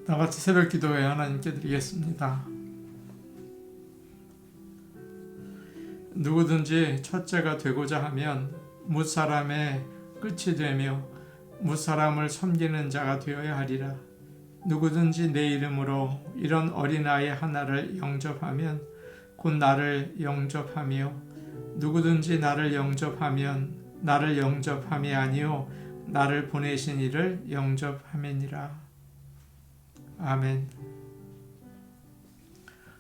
다같이 새벽 기도회 하나님께 드리겠습니다. 누구든지 첫째가 되고자 하면 무사람의 끝이 되며 무사람을 섬기는 자가 되어야 하리라. 누구든지 내 이름으로 이런 어린아이 하나를 영접하면 곧 나를 영접하며 누구든지 나를 영접하면 나를 영접함이 아니요 나를 보내신 이를 영접함이니라. 아멘.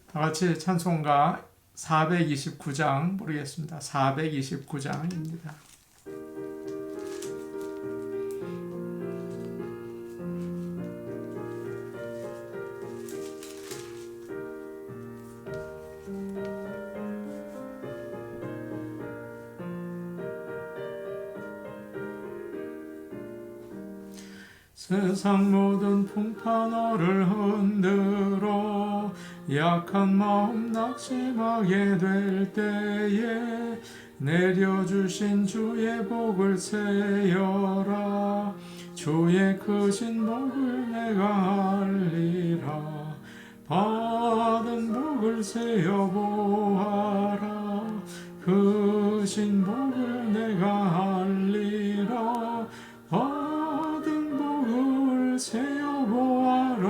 다같이 찬송가 429장 부르겠습니다. 429장입니다. 세상 모든 풍파 너를 흔들어 약한 마음 낙심하게 될 때에 내려주신 주의 복을 세어라. 주의 크신 복을 내가 알리라. 받은 복을 세어 보아라. 크신 복을 내가 알리라. 세어보아라.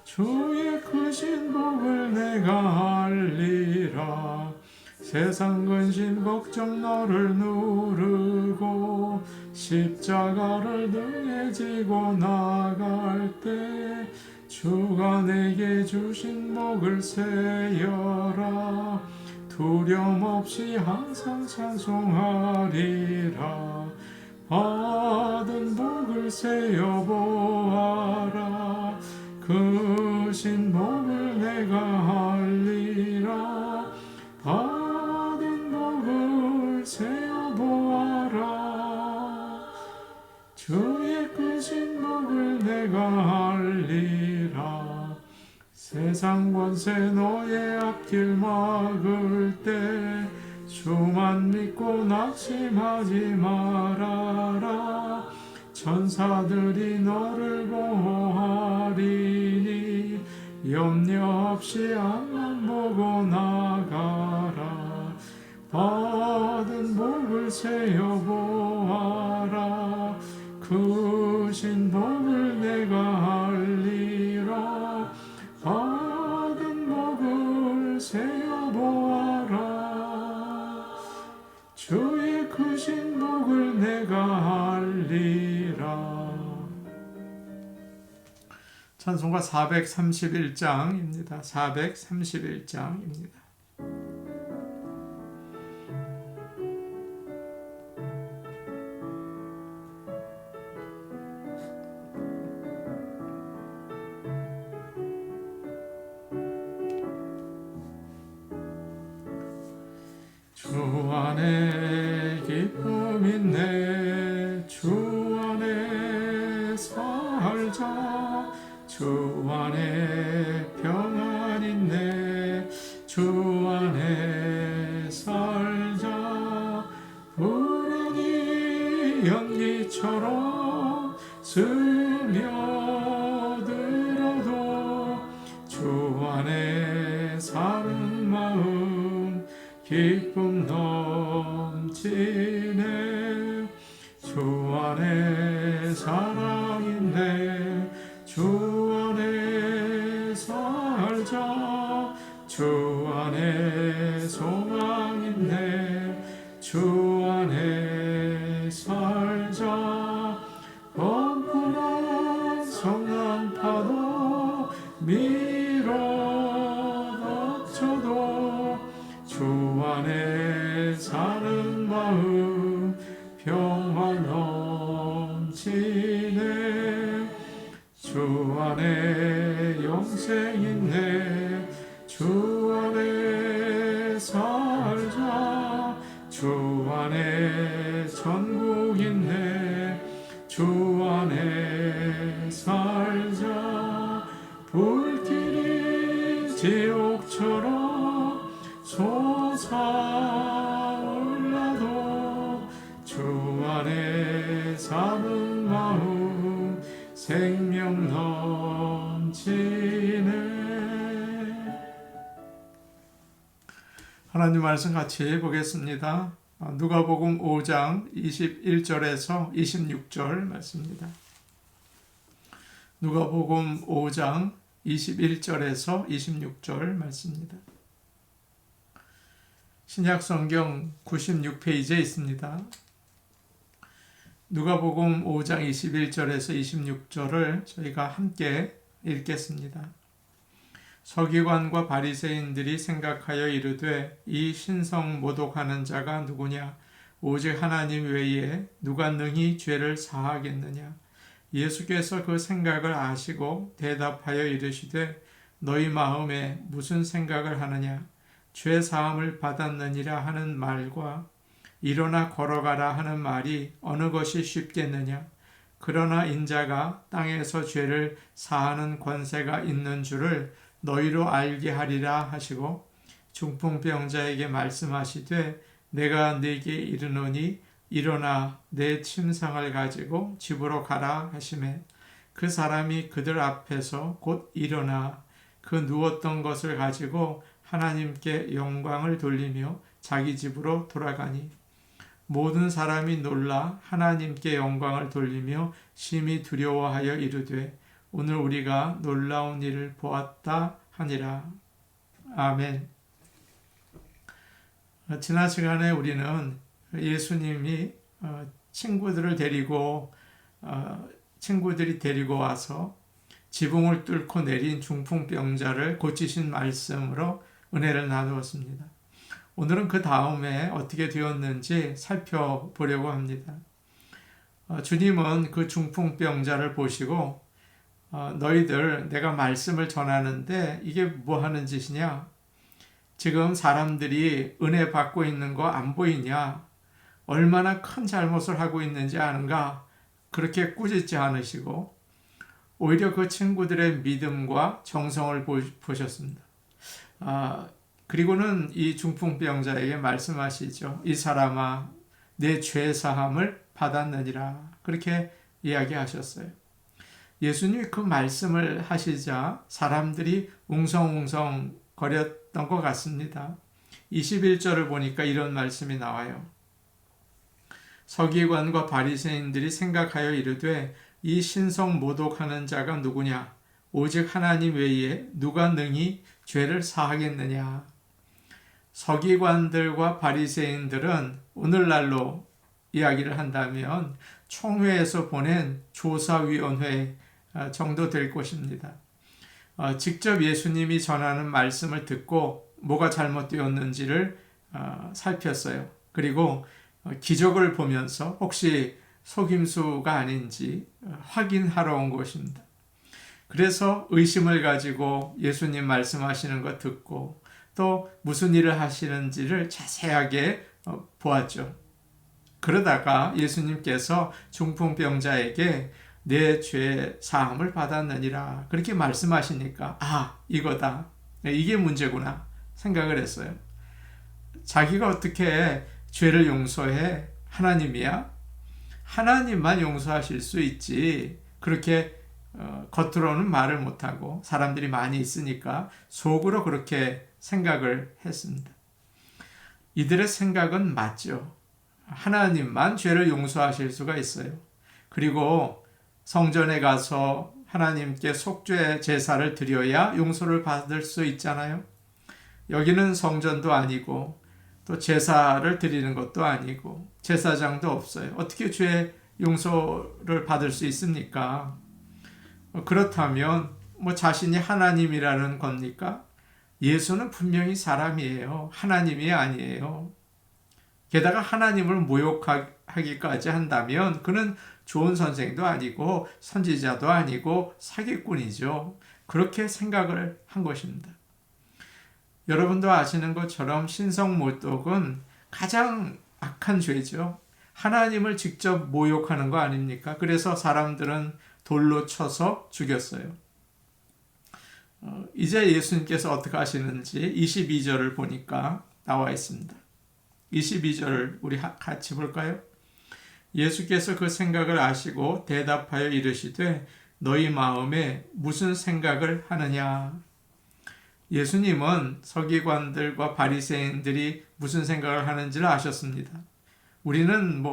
주의 크신 복을 내가 알리라. 세상 근심 걱정 너를 누르고 십자가를 등에 지고 나갈 때 주가 내게 주신 복을 세어라. 두려움 없이 항상 찬송하리라. 받은 복을 세어 보아라. 크신 복을 내가 알리라. 받은 복을 세어 보아라. 주의 크신 복을 내가 알리라. 세상 권세 너의 앞길 막을 때 주만 믿고 낙심하지 말아라. 천사들이 너를 보호하리니 염려 없이 앞만 보고 나가라. 받은 복을 세어 보아라. 크신 복을 내가 알리라. 받은 복을 세어 보아라. 주의 크신 복을 내가 알리라. 찬송가 431장입니다. 431장입니다. 주 안에 기쁨 있네. 주 안에 살자. 주 안에 평안 있네. 주 안에 살자. 불행이 연기처럼 스며들어도 주 안에 사는 마음 기쁨 넘치네. 주 안에 사랑 있네. 주 안에 살자. 주 안에 소망 있네. 주 안에 살자. 범람한 성난파도 밀어닥쳐도 주 안에 사는 마음 평화 넘치네. 주 안에 영생 있네. 주 안에 살자. 주 안에 천국 있네. 주 안에 살자. 불길이 지옥처럼 솟아올라도 주 안에 사는 마음 생명 넘치네. 하나님 말씀 같이 보겠습니다. 누가복음 5장 21절에서 26절 말씀입니다. 누가복음 5장 21절에서 26절 말씀입니다. 신약성경 96페이지에 있습니다. 누가복음 5장 21절에서 26절을 저희가 함께 읽겠습니다. 서기관과 바리새인들이 생각하여 이르되 이 신성 모독하는 자가 누구냐? 오직 하나님 외에 누가 능히 죄를 사하겠느냐? 예수께서 그 생각을 아시고 대답하여 이르시되 너희 마음에 무슨 생각을 하느냐? 죄 사함을 받았느니라 하는 말과 일어나 걸어가라 하는 말이 어느 것이 쉽겠느냐? 그러나 인자가 땅에서 죄를 사하는 권세가 있는 줄을 너희로 알게 하리라 하시고 중풍병자에게 말씀하시되 내가 네게 이르노니 일어나 내 침상을 가지고 집으로 가라 하시매 그 사람이 그들 앞에서 곧 일어나 그 누웠던 것을 가지고 하나님께 영광을 돌리며 자기 집으로 돌아가니 모든 사람이 놀라 하나님께 영광을 돌리며 심히 두려워하여 이르되 오늘 우리가 놀라운 일을 보았다 하니라. 아멘. 지난 시간에 우리는 예수님이 친구들이 데리고 와서 지붕을 뚫고 내린 중풍병자를 고치신 말씀으로 은혜를 나누었습니다. 오늘은 그 다음에 어떻게 되었는지 살펴보려고 합니다. 주님은 그 중풍병자를 보시고 너희들 내가 말씀을 전하는데 이게 뭐 하는 짓이냐? 지금 사람들이 은혜 받고 있는 거 안 보이냐? 얼마나 큰 잘못을 하고 있는지 아는가? 그렇게 꾸짖지 않으시고 오히려 그 친구들의 믿음과 정성을 보셨습니다. 그리고는 이 중풍병자에게 말씀하시죠. 이 사람아, 내 죄 사함을 받았느니라. 그렇게 이야기하셨어요. 예수님이 그 말씀을 하시자 사람들이 웅성웅성 거렸던 것 같습니다. 21절을 보니까 이런 말씀이 나와요. 서기관과 바리새인들이 생각하여 이르되 이 신성 모독하는 자가 누구냐? 오직 하나님 외에 누가 능히 죄를 사하겠느냐? 서기관들과 바리새인들은 오늘날로 이야기를 한다면 총회에서 보낸 조사위원회 정도 될 것입니다. 직접 예수님이 전하는 말씀을 듣고 뭐가 잘못되었는지를 살폈어요. 그리고 기적을 보면서 혹시 속임수가 아닌지 확인하러 온 것입니다. 그래서 의심을 가지고 예수님 말씀하시는 거 듣고 또 무슨 일을 하시는지를 자세하게 보았죠. 그러다가 예수님께서 중풍병자에게 내 죄 사함을 받았느니라 그렇게 말씀하시니까 이거다. 이게 문제구나 생각을 했어요. 자기가 어떻게 죄를 용서해? 하나님이야? 하나님만 용서하실 수 있지. 그렇게 겉으로는 말을 못하고 사람들이 많이 있으니까 속으로 그렇게 생각을 했습니다. 이들의 생각은 맞죠. 하나님만 죄를 용서하실 수가 있어요. 그리고 성전에 가서 하나님께 속죄 제사를 드려야 용서를 받을 수 있잖아요. 여기는 성전도 아니고 또 제사를 드리는 것도 아니고 제사장도 없어요. 어떻게 죄 용서를 받을 수 있습니까? 그렇다면 자신이 하나님이라는 겁니까? 예수는 분명히 사람이에요. 하나님이 아니에요. 게다가 하나님을 모욕하기까지 한다면 그는 좋은 선생도 아니고 선지자도 아니고 사기꾼이죠. 그렇게 생각을 한 것입니다. 여러분도 아시는 것처럼 신성모독은 가장 악한 죄죠. 하나님을 직접 모욕하는 거 아닙니까? 그래서 사람들은 돌로 쳐서 죽였어요. 이제 예수님께서 어떻게 하시는지 22절을 보니까 나와 있습니다. 22절을 우리 같이 볼까요? 예수께서 그 생각을 아시고 대답하여 이르시되 너희 마음에 무슨 생각을 하느냐? 예수님은 서기관들과 바리새인들이 무슨 생각을 하는지를 아셨습니다. 우리는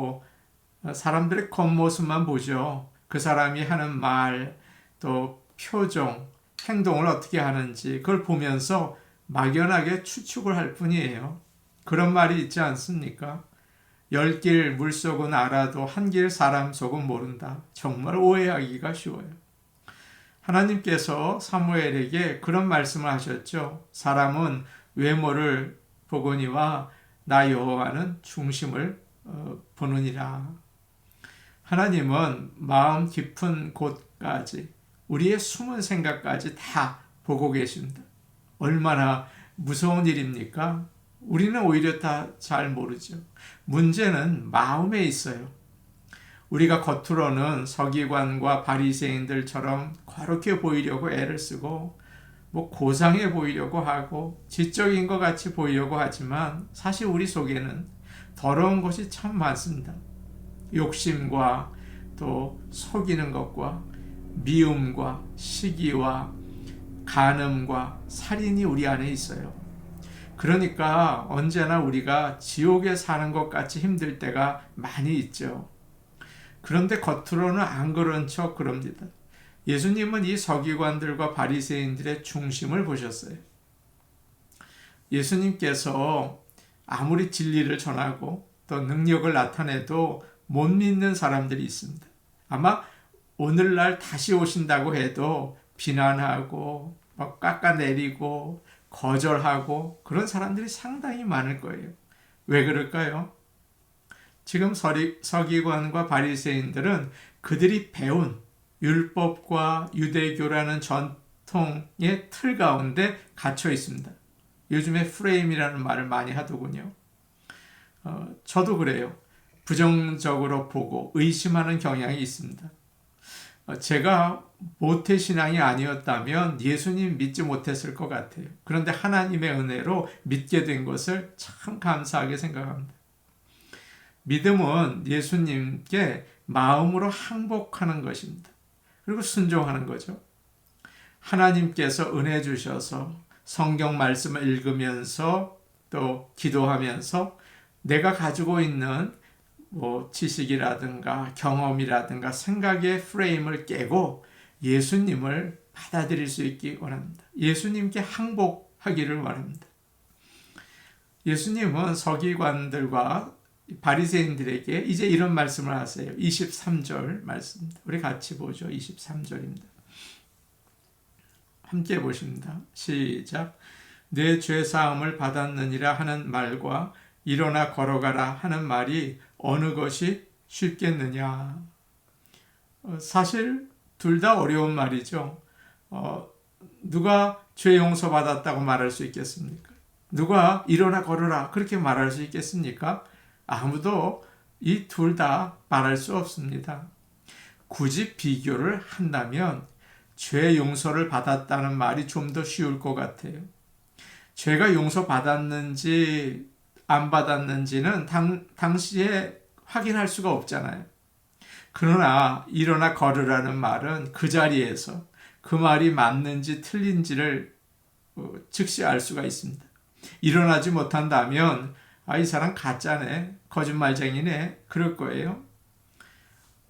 사람들의 겉모습만 보죠. 그 사람이 하는 말, 또 표정, 행동을 어떻게 하는지 그걸 보면서 막연하게 추측을 할 뿐이에요. 그런 말이 있지 않습니까? 10길 물속은 알아도 한 길 사람 속은 모른다. 정말 오해하기가 쉬워요. 하나님께서 사무엘에게 그런 말씀을 하셨죠. 사람은 외모를 보거니와 나 여호와는 중심을 보느니라. 하나님은 마음 깊은 곳까지 우리의 숨은 생각까지 다 보고 계십니다. 얼마나 무서운 일입니까? 우리는 오히려 다 잘 모르죠. 문제는 마음에 있어요. 우리가 겉으로는 서기관과 바리새인들처럼 거룩해 보이려고 애를 쓰고 고상해 보이려고 하고 지적인 것 같이 보이려고 하지만 사실 우리 속에는 더러운 것이 참 많습니다. 욕심과 또 속이는 것과 미움과 시기와 간음과 살인이 우리 안에 있어요. 그러니까 언제나 우리가 지옥에 사는 것 같이 힘들 때가 많이 있죠. 그런데 겉으로는 안 그런 척 그럽니다. 예수님은 이 서기관들과 바리새인들의 중심을 보셨어요. 예수님께서 아무리 진리를 전하고 또 능력을 나타내도 못 믿는 사람들이 있습니다. 아마 오늘날 다시 오신다고 해도 비난하고 깎아내리고 거절하고 그런 사람들이 상당히 많을 거예요. 왜 그럴까요? 지금 서기관과 바리새인들은 그들이 배운 율법과 유대교라는 전통의 틀 가운데 갇혀 있습니다. 요즘에 프레임이라는 말을 많이 하더군요. 저도 그래요. 부정적으로 보고 의심하는 경향이 있습니다. 제가 모태신앙이 아니었다면 예수님 믿지 못했을 것 같아요. 그런데 하나님의 은혜로 믿게 된 것을 참 감사하게 생각합니다. 믿음은 예수님께 마음으로 항복하는 것입니다. 그리고 순종하는 거죠. 하나님께서 은혜 주셔서 성경 말씀을 읽으면서 또 기도하면서 내가 가지고 있는 지식이라든가 경험이라든가 생각의 프레임을 깨고 예수님을 받아들일 수 있기 원합니다. 예수님께 항복하기를 원합니다. 예수님은 서기관들과 바리새인들에게 이제 이런 말씀을 하세요. 23절 말씀입니다. 우리 같이 보죠. 23절입니다. 함께 보십니다. 시작. 내 죄사함을 받았느니라 하는 말과 일어나 걸어가라 하는 말이 어느 것이 쉽겠느냐. 사실 둘 다 어려운 말이죠. 누가 죄 용서받았다고 말할 수 있겠습니까? 누가 일어나 걸어라 그렇게 말할 수 있겠습니까? 아무도 이 둘 다 말할 수 없습니다. 굳이 비교를 한다면 죄 용서를 받았다는 말이 좀 더 쉬울 것 같아요. 죄가 용서받았는지 안 받았는지는 당시에 확인할 수가 없잖아요. 그러나 일어나 걸으라는 말은 그 자리에서 그 말이 맞는지 틀린지를 즉시 알 수가 있습니다. 일어나지 못한다면 이 사람 가짜네, 거짓말쟁이네 그럴 거예요.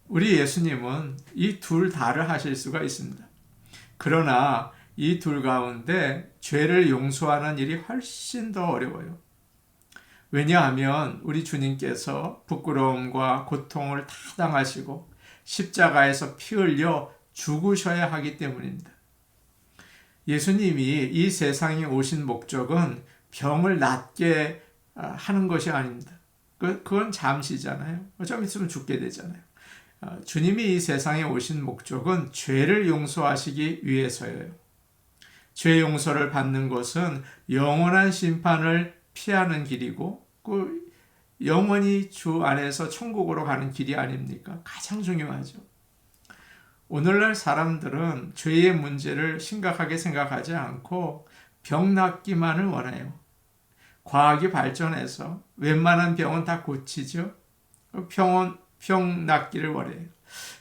우리 예수님은 이 둘 다를 하실 수가 있습니다. 그러나 이 둘 가운데 죄를 용서하는 일이 훨씬 더 어려워요. 왜냐하면 우리 주님께서 부끄러움과 고통을 다 당하시고 십자가에서 피 흘려 죽으셔야 하기 때문입니다. 예수님이 이 세상에 오신 목적은 병을 낫게 하는 것이 아닙니다. 그건 잠시잖아요. 좀 있으면 죽게 되잖아요. 주님이 이 세상에 오신 목적은 죄를 용서하시기 위해서예요. 죄 용서를 받는 것은 영원한 심판을 피하는 길이고 영원히 주 안에서 천국으로 가는 길이 아닙니까? 가장 중요하죠. 오늘날 사람들은 죄의 문제를 심각하게 생각하지 않고 병 낫기만을 원해요. 과학이 발전해서 웬만한 병은 다 고치죠. 병 낫기를 원해요.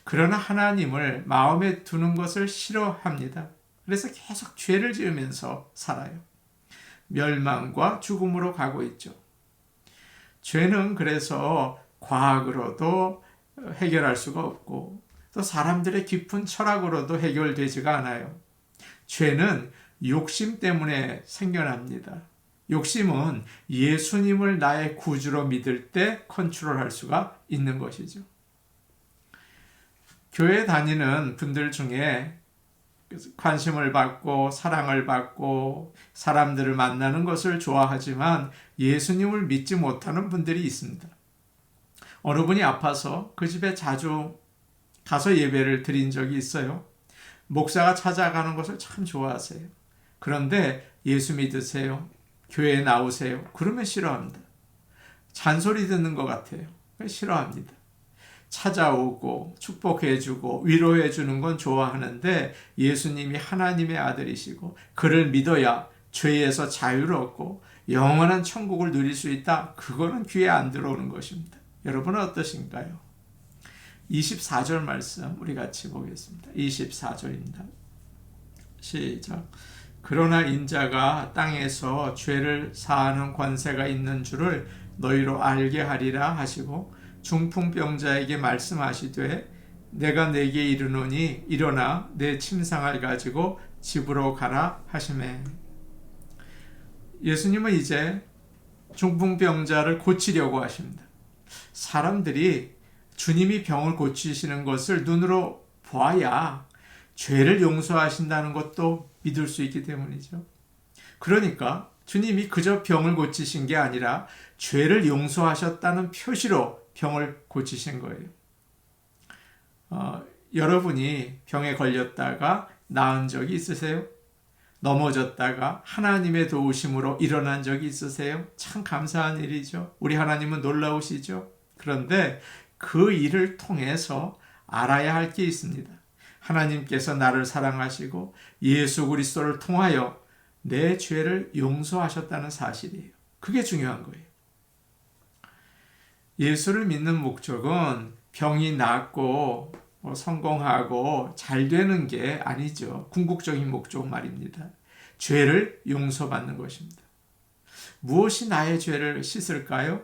그러나 하나님을 마음에 두는 것을 싫어합니다. 그래서 계속 죄를 지으면서 살아요. 멸망과 죽음으로 가고 있죠. 죄는 그래서 과학으로도 해결할 수가 없고 또 사람들의 깊은 철학으로도 해결되지가 않아요. 죄는 욕심 때문에 생겨납니다. 욕심은 예수님을 나의 구주로 믿을 때 컨트롤할 수가 있는 것이죠. 교회 다니는 분들 중에 관심을 받고 사랑을 받고 사람들을 만나는 것을 좋아하지만 예수님을 믿지 못하는 분들이 있습니다. 어느 분이 아파서 그 집에 자주 가서 예배를 드린 적이 있어요. 목사가 찾아가는 것을 참 좋아하세요. 그런데 예수 믿으세요. 교회에 나오세요. 그러면 싫어합니다. 잔소리 듣는 것 같아요. 싫어합니다. 찾아오고 축복해주고 위로해주는 건 좋아하는데 예수님이 하나님의 아들이시고 그를 믿어야 죄에서 자유를 얻고 영원한 천국을 누릴 수 있다. 그거는 귀에 안 들어오는 것입니다. 여러분은 어떠신가요? 24절 말씀 우리 같이 보겠습니다. 24절입니다. 시작. 그러나 인자가 땅에서 죄를 사하는 권세가 있는 줄을 너희로 알게 하리라 하시고 중풍병자에게 말씀하시되 내가 내게 이르노니 일어나 내 침상을 가지고 집으로 가라 하시매. 예수님은 이제 중풍병자를 고치려고 하십니다. 사람들이 주님이 병을 고치시는 것을 눈으로 보아야 죄를 용서하신다는 것도 믿을 수 있기 때문이죠. 그러니까 주님이 그저 병을 고치신 게 아니라 죄를 용서하셨다는 표시로 병을 고치신 거예요. 여러분이 병에 걸렸다가 나은 적이 있으세요? 넘어졌다가 하나님의 도우심으로 일어난 적이 있으세요? 참 감사한 일이죠. 우리 하나님은 놀라우시죠. 그런데 그 일을 통해서 알아야 할 게 있습니다. 하나님께서 나를 사랑하시고 예수 그리스도를 통하여 내 죄를 용서하셨다는 사실이에요. 그게 중요한 거예요. 예수를 믿는 목적은 병이 낫고 성공하고 잘 되는 게 아니죠. 궁극적인 목적 말입니다. 죄를 용서받는 것입니다. 무엇이 나의 죄를 씻을까요?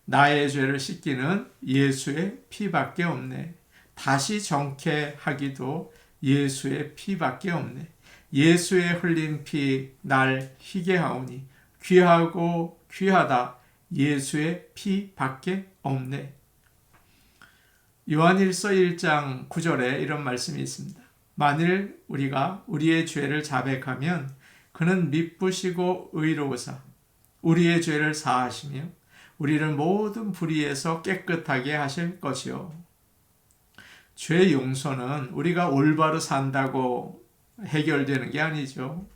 나의 죄를 씻기는 예수의 피밖에 없네. 다시 정케하기도 예수의 피밖에 없네. 예수의 흘린 피 날 희게 하오니 귀하고 귀하다. 예수의 피밖에 없네. 요한일서 1장 9절에 이런 말씀이 있습니다. 만일 우리가 우리의 죄를 자백하면 그는 미쁘시고 의로우사 우리의 죄를 사하시며 우리를 모든 불의에서 깨끗하게 하실 것이요. 죄 용서는 우리가 올바로 산다고 해결되는 게 아니죠.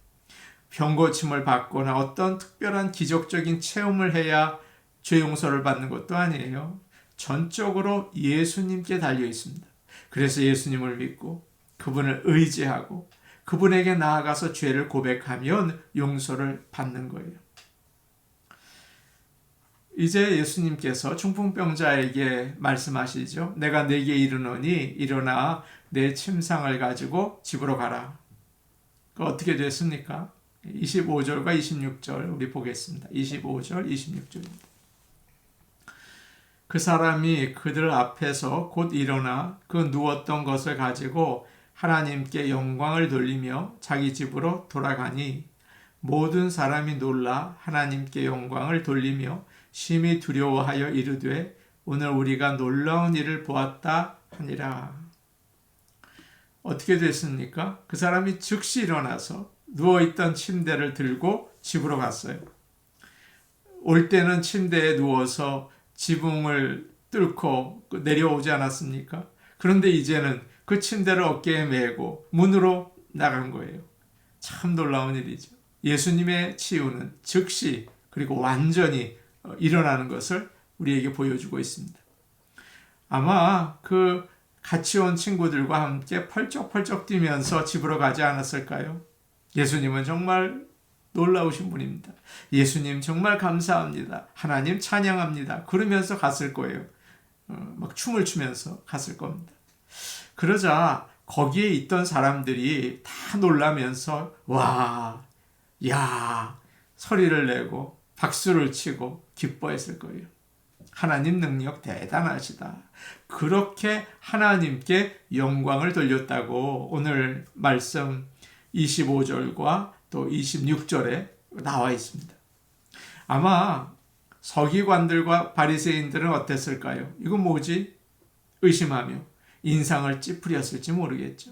병고침을 받거나 어떤 특별한 기적적인 체험을 해야 죄 용서를 받는 것도 아니에요. 전적으로 예수님께 달려 있습니다. 그래서 예수님을 믿고 그분을 의지하고 그분에게 나아가서 죄를 고백하면 용서를 받는 거예요. 이제 예수님께서 중풍병자에게 말씀하시죠. 내가 네게 이르노니 일어나 내 침상을 가지고 집으로 가라. 어떻게 됐습니까? 25절과 26절 우리 보겠습니다. 25절, 26절입니다. 그 사람이 그들 앞에서 곧 일어나 그 누웠던 것을 가지고 하나님께 영광을 돌리며 자기 집으로 돌아가니 모든 사람이 놀라 하나님께 영광을 돌리며 심히 두려워하여 이르되 오늘 우리가 놀라운 일을 보았다 하니라. 어떻게 됐습니까? 그 사람이 즉시 일어나서 누워있던 침대를 들고 집으로 갔어요. 올 때는 침대에 누워서 지붕을 뚫고 내려오지 않았습니까? 그런데 이제는 그 침대를 어깨에 메고 문으로 나간 거예요. 참 놀라운 일이죠. 예수님의 치유는 즉시 그리고 완전히 일어나는 것을 우리에게 보여주고 있습니다. 아마 그 같이 온 친구들과 함께 펄쩍펄쩍 뛰면서 집으로 가지 않았을까요? 예수님은 정말 놀라우신 분입니다. 예수님 정말 감사합니다. 하나님 찬양합니다. 그러면서 갔을 거예요. 막 춤을 추면서 갔을 겁니다. 그러자 거기에 있던 사람들이 다 놀라면서 와, 야 소리를 내고 박수를 치고 기뻐했을 거예요. 하나님 능력 대단하시다. 그렇게 하나님께 영광을 돌렸다고 오늘 말씀 25절과 또 26절에 나와 있습니다. 아마 서기관들과 바리새인들은 어땠을까요? 이거 뭐지? 의심하며 인상을 찌푸렸을지 모르겠죠.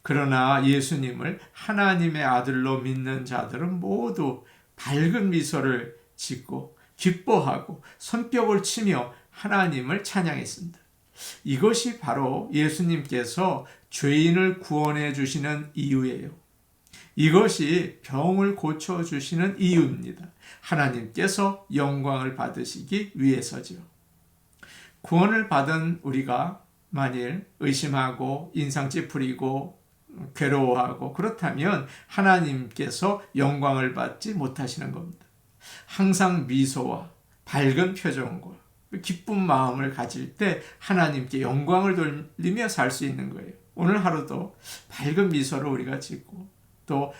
그러나 예수님을 하나님의 아들로 믿는 자들은 모두 밝은 미소를 짓고 기뻐하고 손뼉을 치며 하나님을 찬양했습니다. 이것이 바로 예수님께서 죄인을 구원해 주시는 이유예요. 이것이 병을 고쳐주시는 이유입니다. 하나님께서 영광을 받으시기 위해서죠. 구원을 받은 우리가 만일 의심하고 인상 찌푸리고 괴로워하고 그렇다면 하나님께서 영광을 받지 못하시는 겁니다. 항상 미소와 밝은 표정과 기쁜 마음을 가질 때 하나님께 영광을 돌리며 살 수 있는 거예요. 오늘 하루도 밝은 미소를 우리가 짓고 또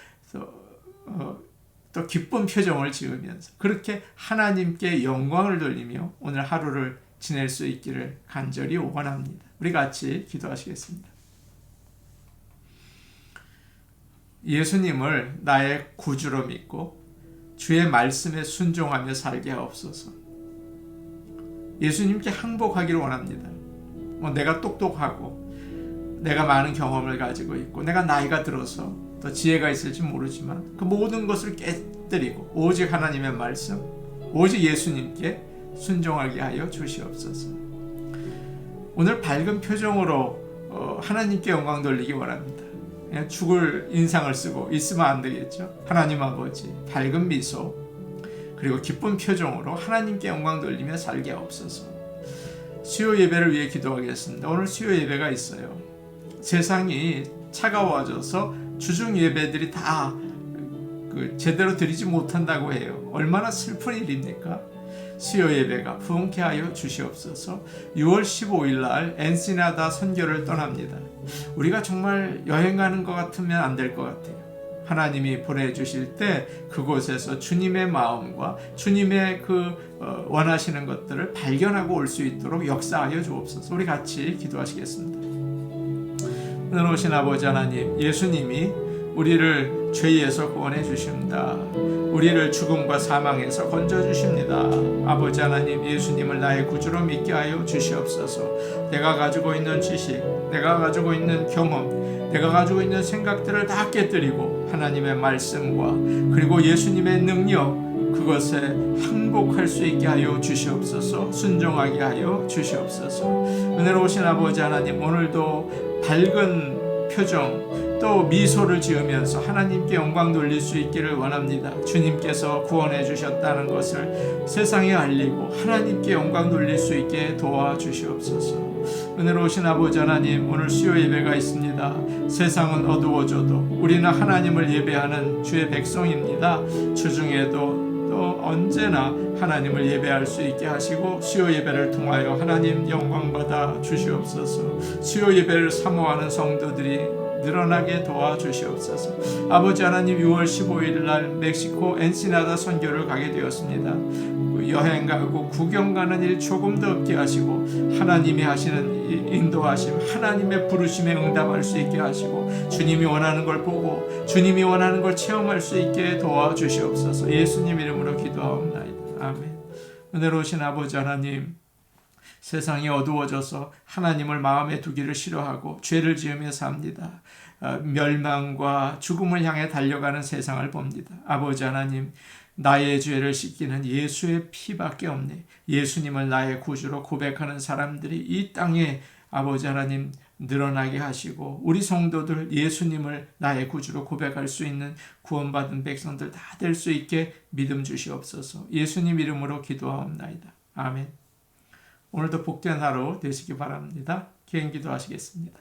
기쁜 표정을 지으면서 그렇게 하나님께 영광을 돌리며 오늘 하루를 지낼 수 있기를 간절히 원합니다. 우리 같이 기도하시겠습니다. 예수님을 나의 구주로 믿고 주의 말씀에 순종하며 살게 하옵소서. 예수님께 항복하기를 원합니다. 내가 똑똑하고 내가 많은 경험을 가지고 있고 내가 나이가 들어서 또 지혜가 있을지 모르지만 그 모든 것을 깨뜨리고 오직 하나님의 말씀, 오직 예수님께 순종하게 하여 주시옵소서. 오늘 밝은 표정으로 하나님께 영광 돌리기 원합니다. 그냥 죽을 인상을 쓰고 있으면 안 되겠죠. 하나님 아버지 밝은 미소 그리고 기쁜 표정으로 하나님께 영광 돌리며 살게 하옵소서. 수요 예배를 위해 기도하겠습니다. 오늘 수요 예배가 있어요. 세상이 차가워져서 주중 예배들이 다 제대로 드리지 못한다고 해요. 얼마나 슬픈 일입니까? 수요 예배가 부흥케 하여 주시옵소서. 6월 15일 날 엔시나다 선교를 떠납니다. 우리가 정말 여행 가는 것 같으면 안 될 것 같아요. 하나님이 보내주실 때 그곳에서 주님의 마음과 주님의 원하시는 것들을 발견하고 올 수 있도록 역사하여 주옵소서. 우리 같이 기도하시겠습니다. 은혜로우신 아버지 하나님, 예수님이 우리를 죄에서 구원해 주십니다. 우리를 죽음과 사망에서 건져 주십니다. 아버지 하나님, 예수님을 나의 구주로 믿게 하여 주시옵소서. 내가 가지고 있는 지식, 내가 가지고 있는 경험, 내가 가지고 있는 생각들을 다 깨뜨리고 하나님의 말씀과 그리고 예수님의 능력, 그것에 항복할 수 있게 하여 주시옵소서. 순종하게 하여 주시옵소서. 은혜로우신 아버지 하나님, 오늘도 밝은 표정 또 미소를 지으면서 하나님께 영광 돌릴 수 있기를 원합니다. 주님께서 구원해 주셨다는 것을 세상에 알리고 하나님께 영광 돌릴 수 있게 도와주시옵소서. 은혜로우신 아버지 하나님, 오늘 수요 예배가 있습니다. 세상은 어두워져도 우리는 하나님을 예배하는 주의 백성입니다. 주중에도 또 언제나 하나님을 예배할 수 있게 하시고 수요 예배를 통하여 하나님 영광 받아 주시옵소서. 수요 예배를 사모하는 성도들이 늘어나게 도와주시옵소서. 아버지 하나님, 6월 15일 날 멕시코 엔시나다 선교를 가게 되었습니다. 여행 가고 구경 가는 일 조금 더 없게 하시고 하나님이 하시는 인도하심, 하나님의 부르심에 응답할 수 있게 하시고 주님이 원하는 걸 보고 주님이 원하는 걸 체험할 수 있게 도와주시옵소서. 예수님 이름으로 기도하옵나이다. 아멘. 은혜로우신 아버지 하나님, 세상이 어두워져서 하나님을 마음에 두기를 싫어하고 죄를 지으며 삽니다. 멸망과 죽음을 향해 달려가는 세상을 봅니다. 아버지 하나님, 나의 죄를 씻기는 예수의 피밖에 없네. 예수님을 나의 구주로 고백하는 사람들이 이 땅에 아버지 하나님 늘어나게 하시고 우리 성도들 예수님을 나의 구주로 고백할 수 있는 구원받은 백성들 다 될 수 있게 믿음 주시옵소서. 예수님 이름으로 기도하옵나이다. 아멘. 오늘도 복된 하루 되시기 바랍니다. 개인 기도하시겠습니다.